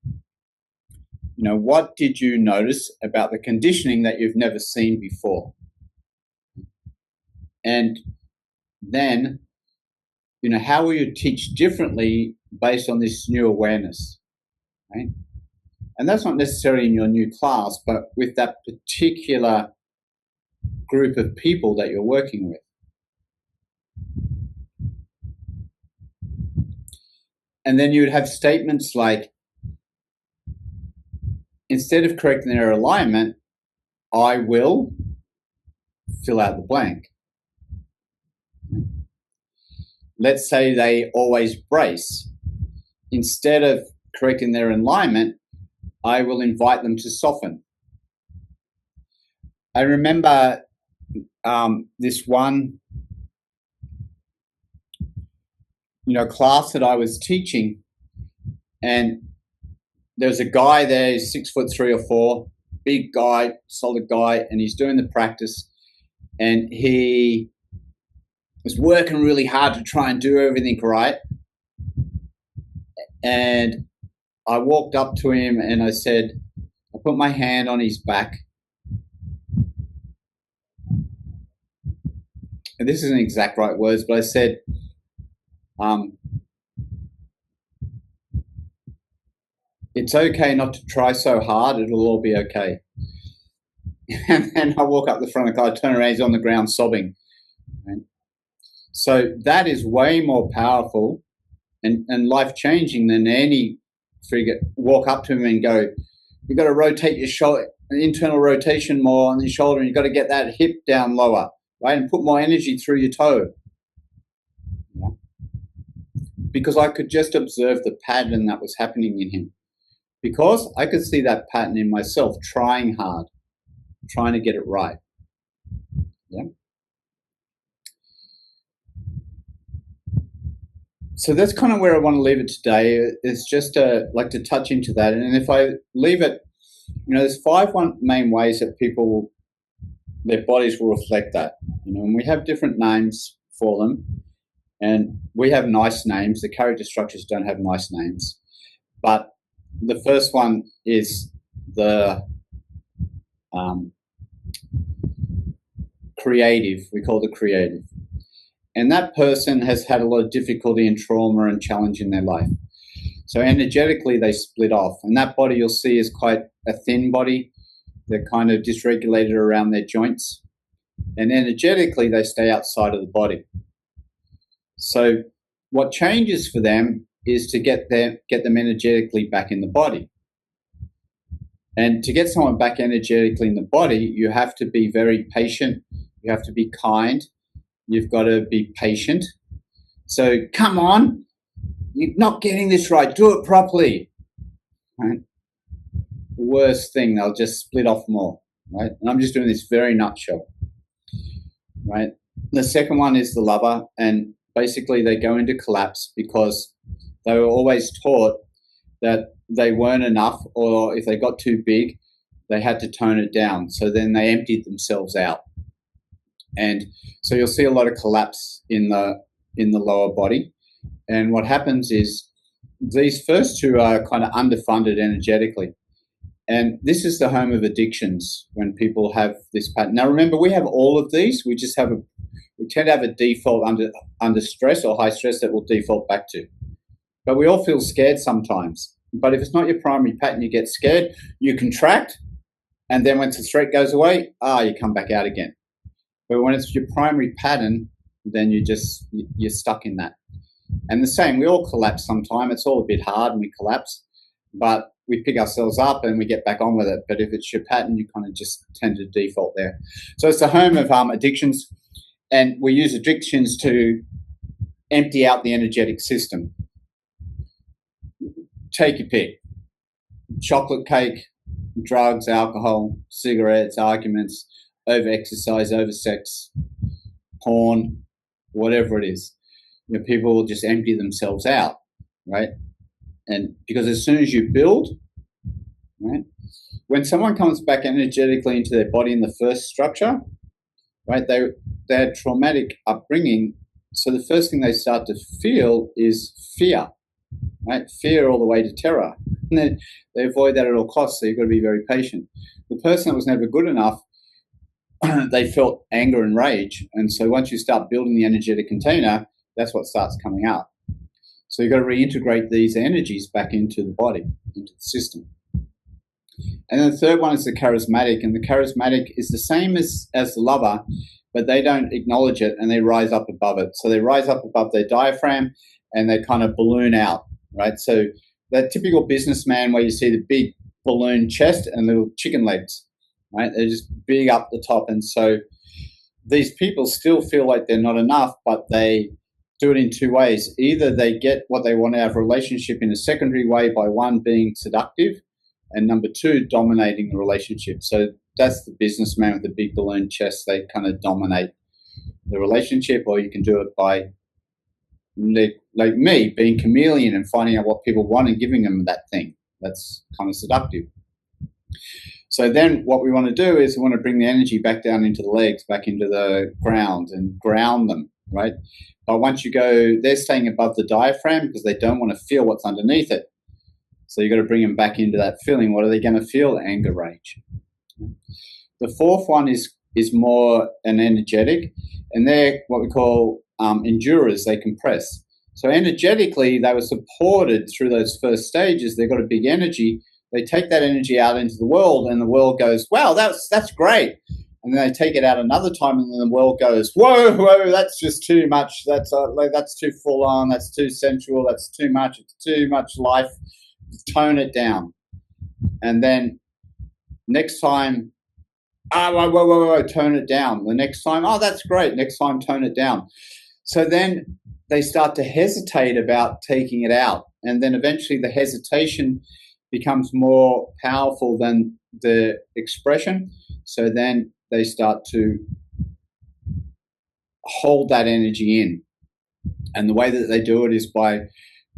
[SPEAKER 1] what did you notice about the conditioning that you've never seen before? And then, how will you teach differently based on this new awareness? Right? And that's not necessarily in your new class, but with that particular group of people that you're working with. And then you would have statements like, instead of correcting their alignment, I will fill out the blank. Let's say they always brace. Instead of correcting their alignment, I will invite them to soften. I remember this one, class that I was teaching, and there's a guy there, he's 6'3" or 4", big guy, solid guy, and he's doing the practice, and he was working really hard to try and do everything right. And I walked up to him and I said, I put my hand on his back. And this isn't exact right words, but I said, it's okay not to try so hard, it'll all be okay. And then I walk up the front of the car, turn around, he's on the ground sobbing. Right? So that is way more powerful and life-changing than any figure. Walk up to him and go, you've got to rotate your shoulder, an internal rotation more on your shoulder, and you've got to get that hip down lower, right? And put more energy through your toe. Yeah. Because I could just observe the pattern that was happening in him. Because I could see that pattern in myself, trying hard, trying to get it right. Yeah. So that's kind of where I want to leave it today. It's just like to touch into that. And if I leave it, there's 5 main ways that people, their bodies will reflect that. And we have different names for them. And we have nice names. The character structures don't have nice names. But the first one is the creative. We call it creative. And that person has had a lot of difficulty and trauma and challenge in their life. So energetically, they split off. And that body you'll see is quite a thin body. They're kind of dysregulated around their joints. And energetically, they stay outside of the body. So what changes for them is to get them energetically back in the body. And to get someone back energetically in the body, you have to be very patient. You have to be kind. You've got to be patient. So come on, you're not getting this right. Do it properly. Right? The worst thing, they'll just split off more. Right? And I'm just doing this very nutshell. Right? The second one is the lover, and basically they go into collapse because they were always taught that they weren't enough, or if they got too big, they had to tone it down. So then they emptied themselves out. And so you'll see a lot of collapse in the lower body. And what happens is these first two are kind of underfunded energetically. And this is the home of addictions when people have this pattern. Now, remember, we have all of these. We just have we tend to have a default under stress or high stress that we'll default back to. But we all feel scared sometimes. But if it's not your primary pattern, you get scared, you contract, and then once the threat goes away, you come back out again. But when it's your primary pattern, then you're stuck in that. And the same, we all collapse sometime. It's all a bit hard and we collapse, but we pick ourselves up and we get back on with it. But if it's your pattern, you kind of just tend to default there. So it's the home of addictions, and we use addictions to empty out the energetic system. Take your pick. Chocolate cake, drugs, alcohol, cigarettes, arguments, over-exercise, over-sex, porn, whatever it is. People will just empty themselves out, right? And because as soon as you build, right, when someone comes back energetically into their body in the first structure, right, they had traumatic upbringing. So the first thing they start to feel is fear, right? Fear all the way to terror. And then they avoid that at all costs, so you've got to be very patient. The person that was never good enough, they felt anger and rage. And so once you start building the energetic container, that's what starts coming out. So you've got to reintegrate these energies back into the body, into the system. And then the third one is the charismatic. And the charismatic is the same as the lover, but they don't acknowledge it and they rise up above it. So they rise up above their diaphragm and they kind of balloon out, right? So that typical businessman where you see the big balloon chest and little chicken legs, right? They're just big up the top. And so these people still feel like they're not enough, but they do it in two ways. Either they get what they want out of a relationship in a secondary way by one, being seductive, and number two, dominating the relationship. So that's the businessman with the big balloon chest. They kind of dominate the relationship, or you can do it by, like me, being chameleon and finding out what people want and giving them that thing. That's kind of seductive. So then what we want to do is we want to bring the energy back down into the legs, back into the ground, and ground them, right? But once you go, they're staying above the diaphragm because they don't want to feel what's underneath it. So you've got to bring them back into that feeling. What are they going to feel? Anger, rage. The fourth one is more an energetic, and they're what we call endurers. They compress. So energetically, they were supported through those first stages. They've got a big energy. They take that energy out into the world, and the world goes, wow, that's great. And then they take it out another time, and then the world goes, whoa, that's just too much. That's too full on. That's too sensual. That's too much. It's too much life. Tone it down. And then next time, whoa, tone it down. The next time, that's great. Next time, tone it down. So then they start to hesitate about taking it out. And then eventually the hesitation becomes more powerful than the expression. So then they start to hold that energy in. And the way that they do it is by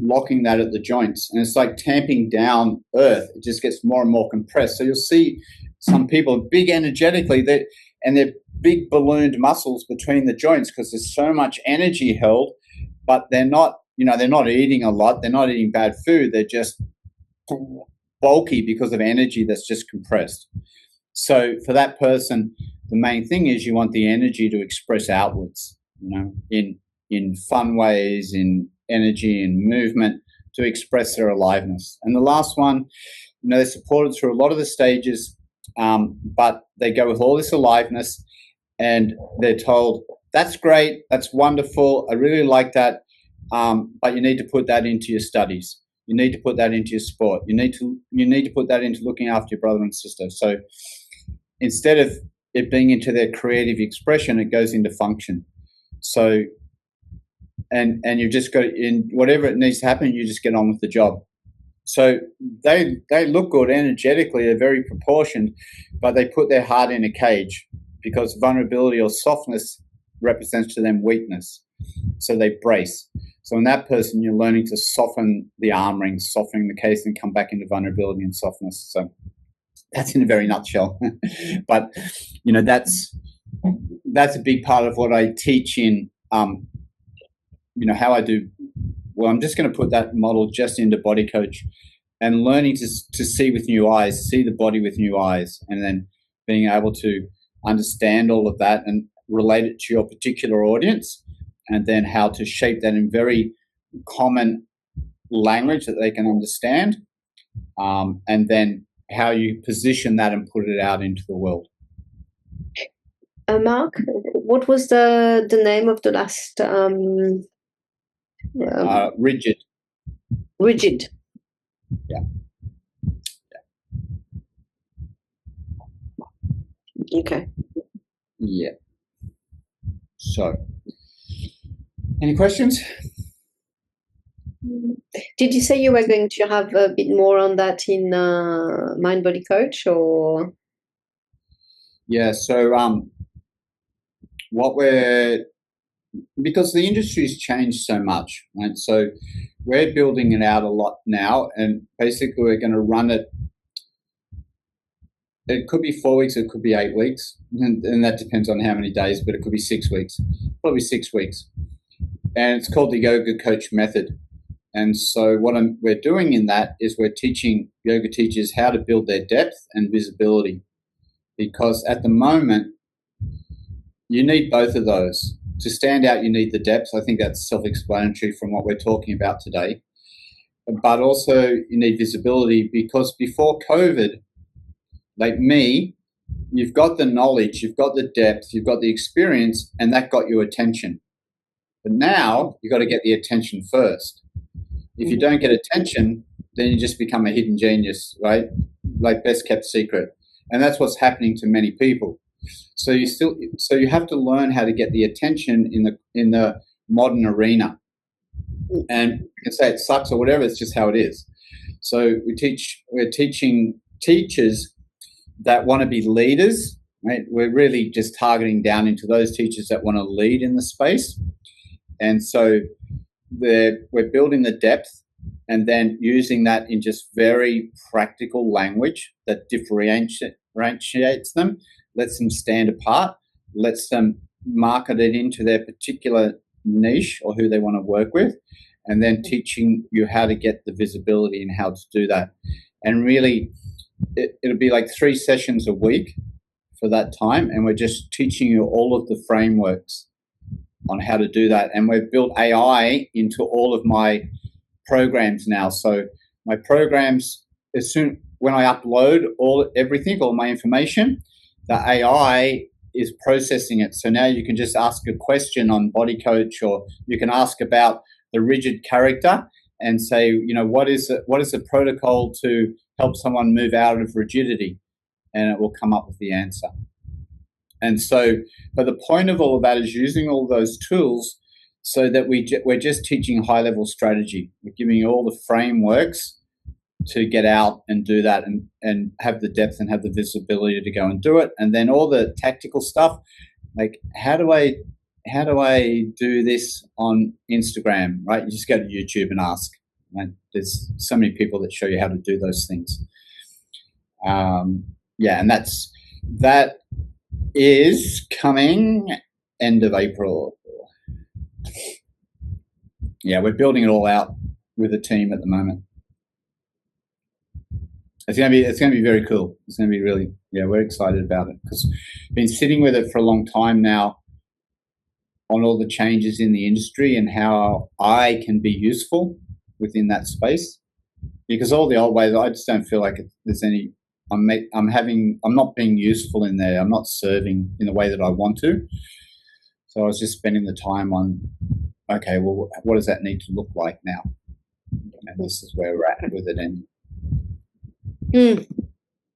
[SPEAKER 1] locking that at the joints. And it's like tamping down earth. It just gets more and more compressed. So you'll see some people big energetically, and they're big ballooned muscles between the joints because there's so much energy held, but they're not eating a lot. They're not eating bad food. They're just bulky because of energy that's just compressed. So for that person, the main thing is you want the energy to express outwards, in fun ways, in energy and movement, to express their aliveness. And the last one, they're supported through a lot of the stages, but they go with all this aliveness and they're told, that's great, that's wonderful, I really like that, but you need to put that into your studies. You need to put that into your sport. You need to put that into looking after your brother and sister. So instead of it being into their creative expression, it goes into function. So, and you've just got in whatever it needs to happen, you just get on with the job. So they look good energetically, they're very proportioned, but they put their heart in a cage because vulnerability or softness represents to them weakness. So they brace. So in that person, you're learning to soften the armoring, softening the case, and come back into vulnerability and softness. So that's in a very nutshell. But you know, that's a big part of what I teach in you know, how I do. Well, I'm just going to put that model just into body coach and learning to see with new eyes, see the body with new eyes, and then being able to understand all of that and relate it to your particular audience, and then how to shape that in very common language that they can understand, and then how you position that and put it out into the world.
[SPEAKER 3] Mark, what was the name of the last?
[SPEAKER 1] Rigid.
[SPEAKER 3] Rigid.
[SPEAKER 1] Yeah.
[SPEAKER 3] Okay.
[SPEAKER 1] Yeah. So, any questions?
[SPEAKER 3] Did you say you were going to have a bit more on that in Mind Body Coach, or?
[SPEAKER 1] Yeah. So, because the industry's changed so much, right? So we're building it out a lot now, and basically we're going to run it. It could be 4 weeks, it could be 8 weeks, and that depends on how many days, but it could be 6 weeks, probably 6 weeks. And it's called the Yoga Coach Method. And so what we're doing in that is we're teaching yoga teachers how to build their depth and visibility, because at the moment you need both of those. To stand out, you need the depth. I think that's self-explanatory from what we're talking about today. But also you need visibility, because before COVID, like me, you've got the knowledge, you've got the depth, you've got the experience, and that got you attention. But now you've got to get the attention first. If you don't get attention, then you just become a hidden genius, right? Like best kept secret. And that's what's happening to many people. So you have to learn how to get the attention in the modern arena. And you can say it sucks or whatever, it's just how it is. So we're teaching teachers that want to be leaders, right? We're really just targeting down into those teachers that want to lead in the space. And so we're building the depth and then using that in just very practical language that differentiates them, lets them stand apart, lets them market it into their particular niche or who they want to work with, and then teaching you how to get the visibility and how to do that. And really, it'll be like 3 sessions a week for that time, and we're just teaching you all of the frameworks on how to do that. And we've built AI into all of my programs now. So my programs, when I upload all my information, the AI is processing it. So now you can just ask a question on Body Coach, or you can ask about the rigid character and say, you know, what is the protocol to help someone move out of rigidity, and it will come up with the answer. And so, but the point of all of that is using all those tools so that we're just teaching high-level strategy. We're giving you all the frameworks to get out and do that and have the depth and have the visibility to go and do it. And then all the tactical stuff, like how do I do this on Instagram, right? You just go to YouTube and ask. And there's so many people that show you how to do those things. Yeah, and that is coming end of April. Yeah, we're building it all out with a team at the moment. It's gonna be very cool. It's gonna be really, yeah, we're excited about it because we've been sitting with it for a long time now on all the changes in the industry and how I can be useful within that space. Because all the old ways, I just don't feel like there's any. I'm not being useful in there. I'm not serving in the way that I want to. So I was just spending the time on, okay, well, what does that need to look like now? And this is where we're at with it. And